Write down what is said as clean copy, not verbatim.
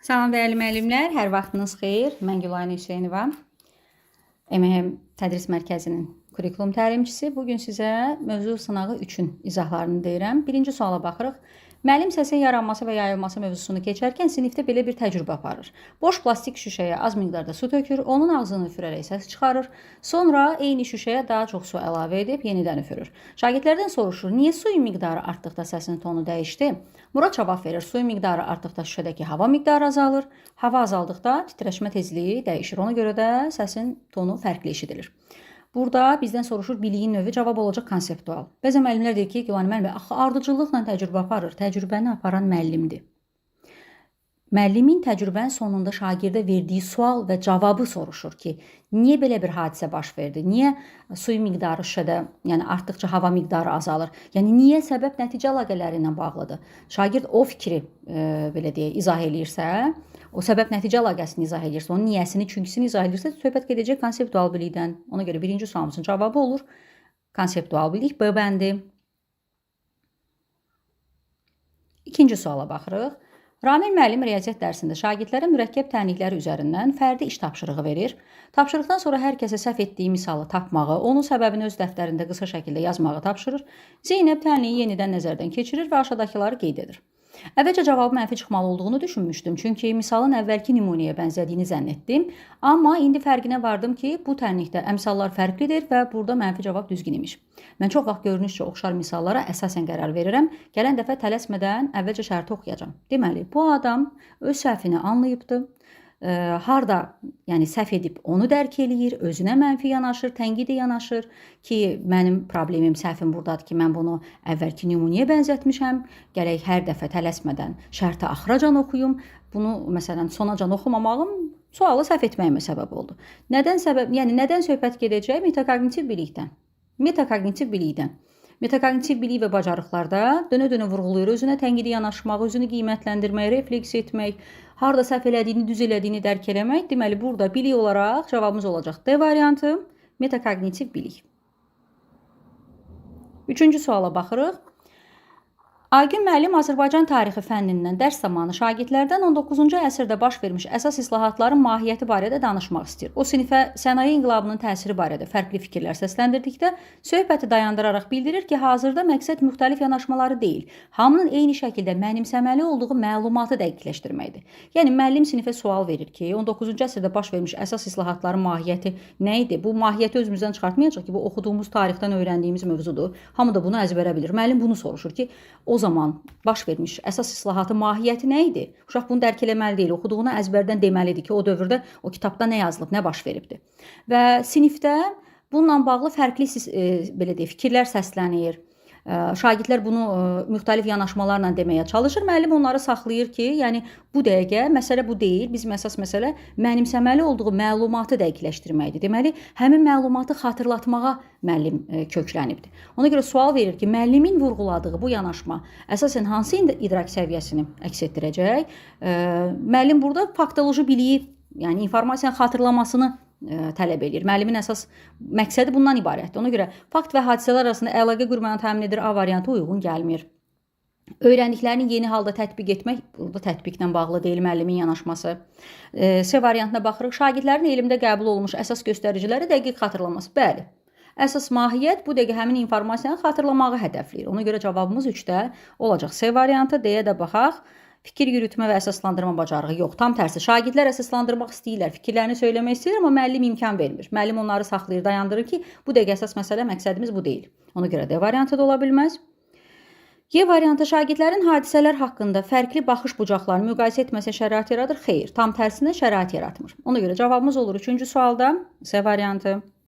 Salam dəyərli müəllimlər, hər vaxtınız xeyir. Mən Gülayna Hüseynova, MHM Tədris Mərkəzinin kurikulum təlimçisi. Bugün sizə mövzu sınağı 3-ün izahlarını deyirəm. Birinci suala baxırıq. Müəllim səsin yaranması və yayılması mövzusunu keçərkən sinifdə belə bir təcrübə aparır. Boş plastik şüşəyə az miqdarda su tökür, onun ağzını üfürərək səs çıxarır. Sonra eyni şüşəyə daha çox su əlavə edib yenidən üfürür. Şagirdlərdən soruşur, niyə suyun miqdarı artdıqda səsin tonu dəyişdi? Murad cavab verir, suyun miqdarı artdıqda şüşədəki hava miqdarı azalır. Hava azaldıqda titrəşmə tezliyi dəyişir. Ona görə də səsin tonu fərqli eşidilir. Burada bizdən soruşur biliyin növü, cavab olacaq konseptual. Bəzən müəllimlər deyir ki, Gülayna müəllimə, axı ardıcıllıqla təcrübə aparır. Təcrübəni aparan müəllimdir. Müəllimin təcrübənin sonunda şagirdə verdiyi sual və cavabı soruşur ki, niyə belə bir hadisə baş verdi? Niyə suyun miqdarı şüşədə, yəni artdıqca hava miqdarı azalır? Yəni niyə səbəb-nəticə əlaqələri ilə bağlıdır? Şagird o fikri belə deyək, izah eləyirsə, o səbəb-nəticə əlaqəsini izah eləyirsə, onun niyəsini, çünküsünü izah eləyirsə, söhbət gedəcək konseptual bilikdən. Ona görə birinci sualımızın cavabı olur konseptual bilik, B bəndi. İkinci suala baxırıq. Ramil müəllim riyaziyyat dərsində şagirdlərə mürəkkəb tənlikləri üzərindən fərdi iş tapşırığı verir. Tapşırıqdan sonra hər kəsə səhv etdiyi misalı tapmağı, onun səbəbini öz dəftərində qısa şəkildə yazmağı tapşırır. Zeynəb tənliyi yenidən nəzərdən keçirir və aşağıdakıları qeyd edir. Əvvəlcə cavabı mənfi çıxmalı olduğunu düşünmüşdüm, çünki misalın əvvəlki nümunəyə bənzədiyini zənn etdim. Amma indi fərqinə vardım ki, bu tənlikdə əmsallar fərqlidir və burada mənfi cavab düzgün imiş. Mən çox vaxt görünüşcə oxşar misallara əsasən qərar verirəm. Gələn dəfə tələsmədən əvvəlcə şərti oxuyacağam. Deməli, bu adam öz səhvini anlayıbdı. Harda, yəni səhv edib onu dərk eləyir, özünə mənfi yanaşır, tənqidi yanaşır ki, mənim problemim, səhvim buradadır ki, mən bunu əvvəlki nümunəyə bənzətmişəm. Gərək hər dəfə tələsmədən şərti axıracan oxuyum. Bunu məsələn sonacan oxumamağım sualı səhv etməyimə səbəb oldu. Nədən söhbət gedəcək? Metakognitiv bilikdən. Metakognitiv bilik və bacarıqlarda dönə-dönə vurğulayır, özünə tənqidi yanaşmaq, özünü qiymətləndirmək, refleks etmək, harda səhv elədiyini, düz elədiyini dərk eləmək. Deməli, burada bilik olaraq cavabımız olacaq D variantı, metakognitiv bilik. Üçüncü suala baxırıq. Aygün müəllim Azərbaycan tarixi fənnindən dərs zamanı şagirdlərdən 19-cu əsrdə baş vermiş əsas islahatların mahiyyəti barədə danışmaq istəyir. O sinifə sənaye inqilabının təsiri barədə fərqli fikirlər səsləndirdikdə söhbəti dayandıraraq bildirir ki, hazırda məqsəd müxtəlif yanaşmaları deyil, hamının eyni şəkildə mənimsəməli olduğu məlumatı dəqiqləşdirməkdir. Yəni müəllim sinifə sual verir ki, 19-cu əsrdə baş vermiş əsas islahatların mahiyyəti nə idi? Bu mahiyyəti özümüzdən çıxartmayacaq ki, bu oxuduğumuz tarixdən öyrəndiyimiz mövzudur. Hamı da bunu əzbərə bilir. Müəllim bunu soruşur ki, o zaman baş vermiş əsas islahatın mahiyyəti nə idi? Uşaq bunu dərk eləməli deyil, oxuduğunu əzbərdən deməlidir ki, o dövrdə o kitabda nə yazılıb, nə baş veribdir. Və sinifdə bununla bağlı fərqli belə deyək, fikirlər səslənir. Şagirdlər bunu müxtəlif yanaşmalarla deməyə çalışır. Müəllim onları saxlayır ki, yəni bu dəqiqə məsələ bu deyil. Bizim əsas məsələ mənimsəməli olduğu məlumatı dəqiqləşdirməkdir. Deməli, həmin məlumatı xatırlatmağa müəllim köklənibdir. Ona görə sual verir ki, müəllimin vurğuladığı bu yanaşma əsasən hansı idrak səviyyəsini əks etdirəcək? Müəllim burada faktoloji biliyi, yəni informasiyanın xatırlamasını tələb edir. Müəllimin əsas məqsədi bundan ibarətdir. Ona görə fakt və hadisələr arasında əlaqə qurmayan təmin edir A variantı uyğun gəlmir. Öyrəndiklərini yeni halda tətbiq etmək, burada tətbiqlə bağlı deyil müəllimin yanaşması. C variantına baxırıq. Şagirdlərin elmdə qəbul olunmuş əsas göstəriciləri dəqiq xatırlaması. Bəli. Əsas mahiyyət bu dəqiqə həmin informasiyanı xatırlamağı hədəfləyir. Ona görə cavabımız 3-də olacaq. C variantı. D-yə də baxaq. Fikir yürütmə və əsaslandırma bacarığı yox. Tam tərsi, şagirdlər əsaslandırmaq istəyirlər, fikirlərini söyləmək istəyir, amma müəllim imkan vermir. Müəllim onları saxlayır, dayandırır ki, bu dəqiqə əsas məsələ, məqsədimiz bu deyil. Ona görə D variantı da ola bilməz. Y variantı şagirdlərin hadisələr haqqında fərqli baxış bucaqlarını müqayisə etməsə şərait yaradır. Xeyr, tam tərsinə şərait yaratmır. Ona görə cavabımız olur 3-cü sualda C variantı.